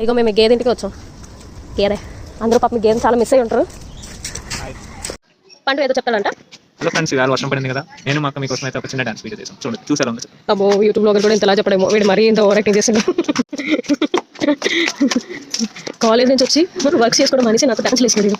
ఇగో మేము గేదె ఇంటికి వచ్చాం. గేదె అందరూ పాపం గేదె చాలా మిస్ అయ్యి ఉంటారు. పండు ఏదో చెప్తాడంట. హలో ఫ్రెండ్స్, ఇవాళ వర్షం పడింది కదా, నేను మాకు మీకోసం అయితే ఒక చిన్న డాన్స్ వీడియో చేసాం. చూడండి, చూసారా? అబ్బో, యూట్యూబ్ లో కూడా ఇంతలా చెప్పడేమో, వీడు మరీ ఇంత ఓవర్ యాక్టింగ్ చేసిండు. కాలేజ్ నుంచి వచ్చి వర్క్ చేసుకోవడం మనిషి నాతో డాన్స్ వేసాడు.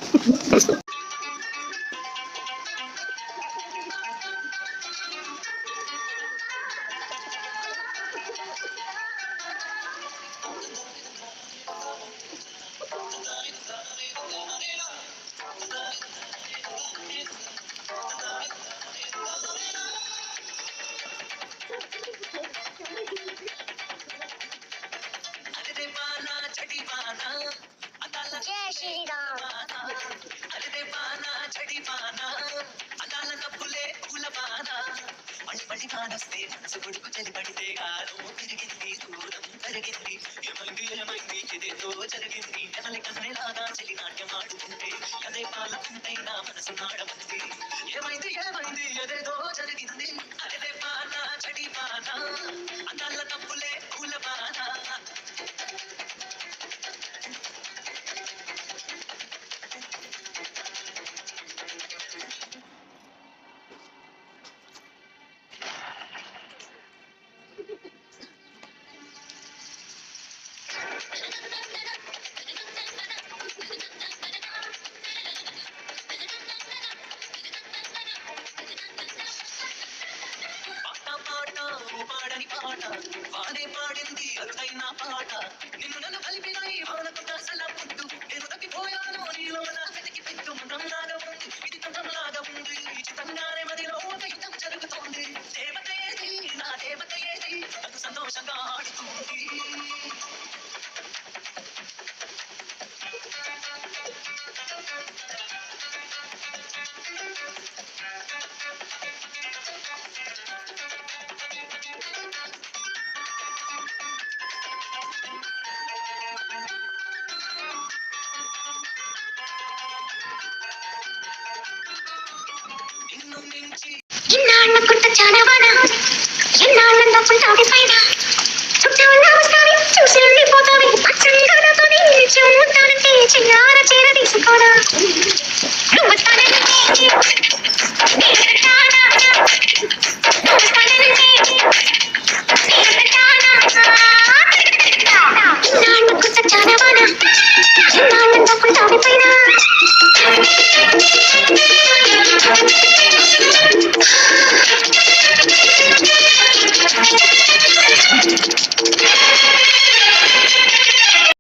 చాలా